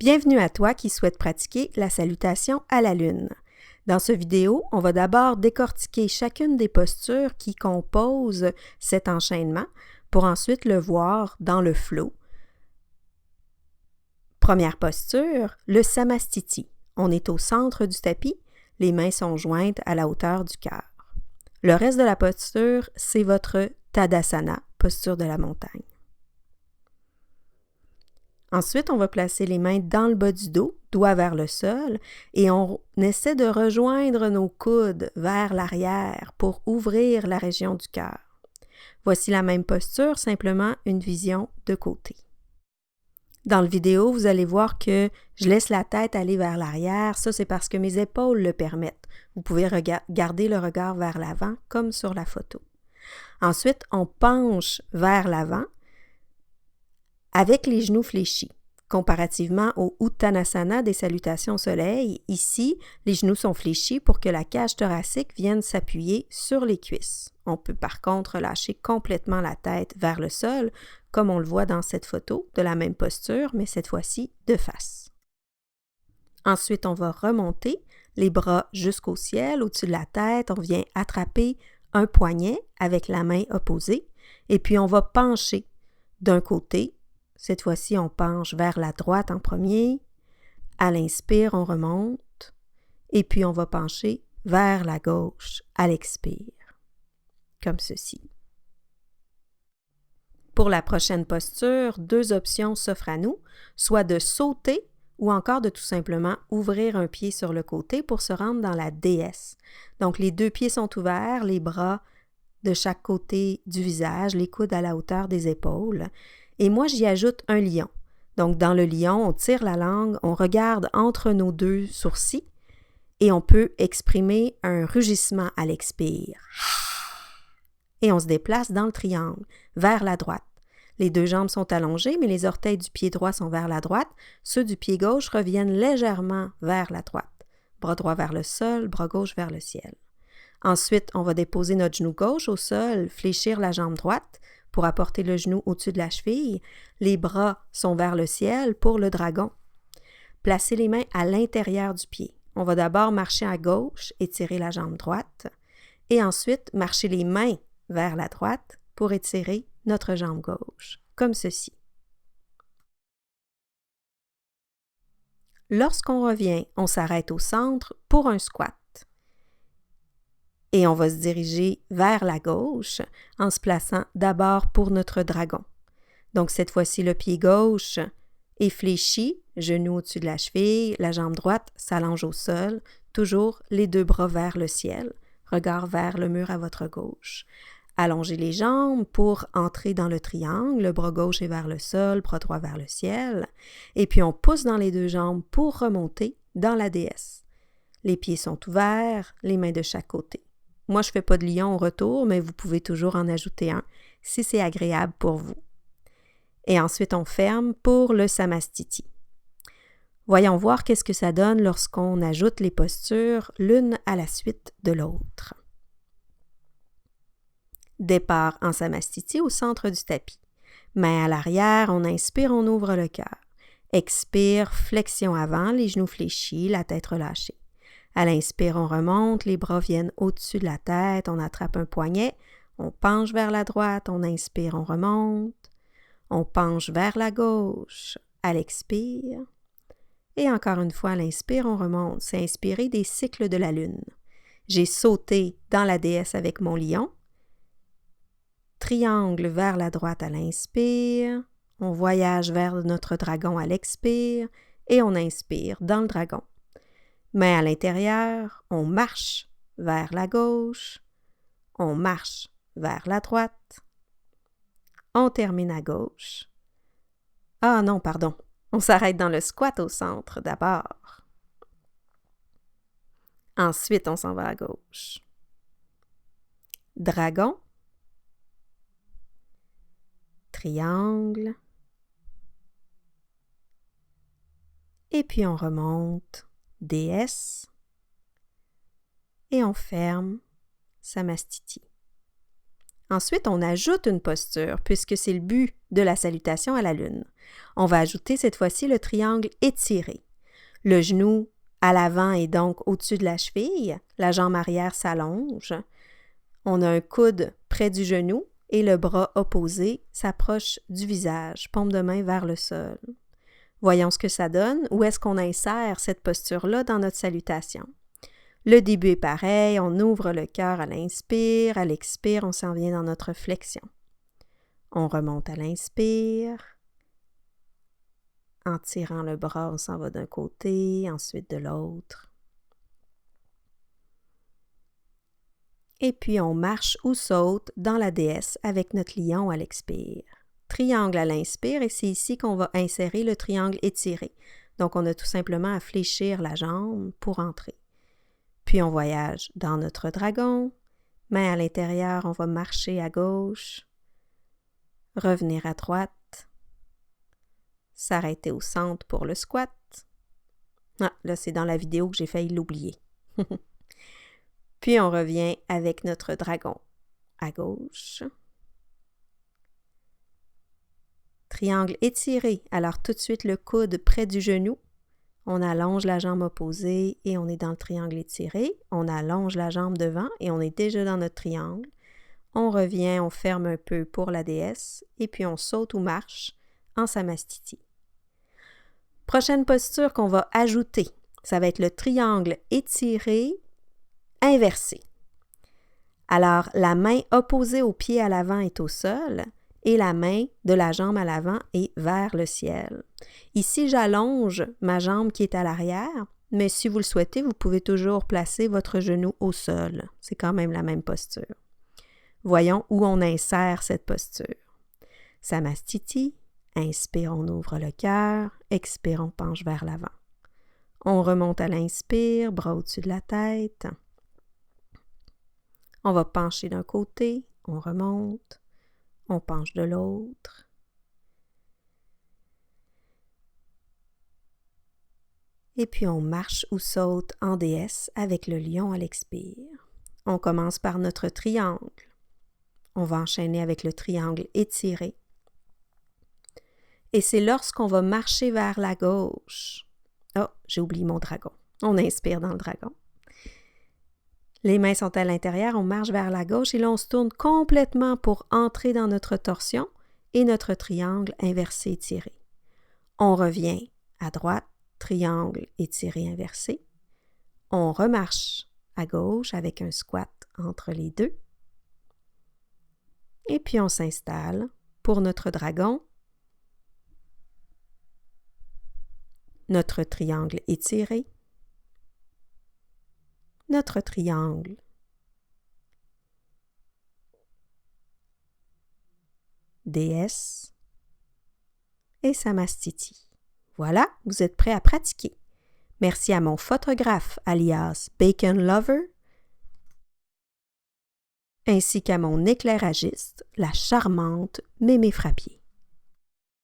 Bienvenue à toi qui souhaite pratiquer la salutation à la lune. Dans cette vidéo, on va d'abord décortiquer chacune des postures qui composent cet enchaînement pour ensuite le voir dans le flow. Première posture, le Samastiti. On est au centre du tapis, les mains sont jointes à la hauteur du cœur. Le reste de la posture, c'est votre Tadasana, posture de la montagne. Ensuite, on va placer les mains dans le bas du dos, doigts vers le sol, et on essaie de rejoindre nos coudes vers l'arrière pour ouvrir la région du cœur. Voici la même posture, simplement une vision de côté. Dans la vidéo, vous allez voir que je laisse la tête aller vers l'arrière. Ça, c'est parce que mes épaules le permettent. Vous pouvez garder le regard vers l'avant, comme sur la photo. Ensuite, on penche vers l'avant avec les genoux fléchis. Comparativement au Uttanasana des salutations au soleil, ici, les genoux sont fléchis pour que la cage thoracique vienne s'appuyer sur les cuisses. On peut par contre lâcher complètement la tête vers le sol, comme on le voit dans cette photo, de la même posture, mais cette fois-ci de face. Ensuite, on va remonter les bras jusqu'au ciel, au-dessus de la tête. On vient attraper un poignet avec la main opposée, et puis on va pencher d'un côté. Cette fois-ci, on penche vers la droite en premier. À l'inspire, on remonte. Et puis, on va pencher vers la gauche à l'expire, comme ceci. Pour la prochaine posture, deux options s'offrent à nous, soit de sauter ou encore de tout simplement ouvrir un pied sur le côté pour se rendre dans la déesse. Donc, les deux pieds sont ouverts, les bras de chaque côté du visage, les coudes à la hauteur des épaules. Et moi, j'y ajoute un lion. Donc, dans le lion, on tire la langue, on regarde entre nos deux sourcils et on peut exprimer un rugissement à l'expire. Et on se déplace dans le triangle, vers la droite. Les deux jambes sont allongées, mais les orteils du pied droit sont vers la droite. Ceux du pied gauche reviennent légèrement vers la droite. Bras droit vers le sol, bras gauche vers le ciel. Ensuite, on va déposer notre genou gauche au sol, fléchir la jambe droite pour apporter le genou au-dessus de la cheville. Les bras sont vers le ciel pour le dragon. Placez les mains à l'intérieur du pied. On va d'abord marcher à gauche, étirer la jambe droite, et ensuite marcher les mains vers la droite pour étirer notre jambe gauche, comme ceci. Lorsqu'on revient, on s'arrête au centre pour un squat. Et on va se diriger vers la gauche en se plaçant d'abord pour notre dragon. Donc cette fois-ci, le pied gauche est fléchi, genou au-dessus de la cheville, la jambe droite s'allonge au sol, toujours les deux bras vers le ciel, regard vers le mur à votre gauche. Allongez les jambes pour entrer dans le triangle, le bras gauche est vers le sol, bras droit vers le ciel, et puis on pousse dans les deux jambes pour remonter dans la déesse. Les pieds sont ouverts, les mains de chaque côté. Moi, je ne fais pas de lion au retour, mais vous pouvez toujours en ajouter un si c'est agréable pour vous. Et ensuite, on ferme pour le Samastiti. Voyons voir qu'est-ce que ça donne lorsqu'on ajoute les postures l'une à la suite de l'autre. Départ en Samastiti au centre du tapis. Main à l'arrière, on inspire, on ouvre le cœur. Expire, flexion avant, les genoux fléchis, la tête relâchée. À l'inspire, on remonte, les bras viennent au-dessus de la tête, on attrape un poignet, on penche vers la droite, on inspire, on remonte, on penche vers la gauche, à l'expire, et encore une fois, à l'inspire, on remonte. C'est inspiré des cycles de la lune. J'ai sauté dans la déesse avec mon lion, triangle vers la droite à l'inspire, on voyage vers notre dragon à l'expire, et on inspire dans le dragon. Main à l'intérieur, on marche vers la gauche, on marche vers la droite, on termine à gauche. Ah non, pardon, on s'arrête dans le squat au centre d'abord. Ensuite, on s'en va à gauche. Dragon, triangle, et puis on remonte. Déesse, et on ferme Samastiti. Ensuite, on ajoute une posture, puisque c'est le but de la salutation à la lune. On va ajouter cette fois-ci le triangle étiré. Le genou à l'avant est donc au-dessus de la cheville, la jambe arrière s'allonge. On a un coude près du genou et le bras opposé s'approche du visage, paume de main vers le sol. Voyons ce que ça donne. Où est-ce qu'on insère cette posture-là dans notre salutation? Le début est pareil, on ouvre le cœur à l'inspire, à l'expire, on s'en vient dans notre flexion. On remonte à l'inspire. En tirant le bras, on s'en va d'un côté, ensuite de l'autre. Et puis on marche ou saute dans la déesse avec notre lion à l'expire. Triangle à l'inspire, et c'est ici qu'on va insérer le triangle étiré. Donc on a tout simplement à fléchir la jambe pour entrer. Puis on voyage dans notre dragon, main à l'intérieur, on va marcher à gauche, revenir à droite, s'arrêter au centre pour le squat. Ah, là c'est dans la vidéo que j'ai failli l'oublier. Puis on revient avec notre dragon à gauche. Triangle étiré, alors tout de suite le coude près du genou. On allonge la jambe opposée et on est dans le triangle étiré. On allonge la jambe devant et on est déjà dans notre triangle. On revient, on ferme un peu pour la déesse et puis on saute ou marche en samastiti. Prochaine posture qu'on va ajouter, ça va être le triangle étiré inversé. Alors, la main opposée au pied à l'avant est au sol et la main de la jambe à l'avant est vers le ciel. Ici, j'allonge ma jambe qui est à l'arrière, mais si vous le souhaitez, vous pouvez toujours placer votre genou au sol. C'est quand même la même posture. Voyons où on insère cette posture. Samastiti, inspire, on ouvre le cœur, expire, on penche vers l'avant. On remonte à l'inspire, bras au-dessus de la tête. On va pencher d'un côté, on remonte, on penche de l'autre. Et puis on marche ou saute en déesse avec le lion à l'expire. On commence par notre triangle. On va enchaîner avec le triangle étiré. Et c'est lorsqu'on va marcher vers la gauche. Oh, j'ai oublié mon dragon. On inspire dans le dragon. Les mains sont à l'intérieur, on marche vers la gauche et là on se tourne complètement pour entrer dans notre torsion et notre triangle inversé étiré. On revient à droite, triangle étiré inversé. On remarche à gauche avec un squat entre les deux. Et puis on s'installe pour notre dragon, notre triangle étiré, notre triangle, déesse et samastiti. Voilà, vous êtes prêts à pratiquer. Merci à mon photographe alias Bacon Lover, ainsi qu'à mon éclairagiste, la charmante Mémé Frappier.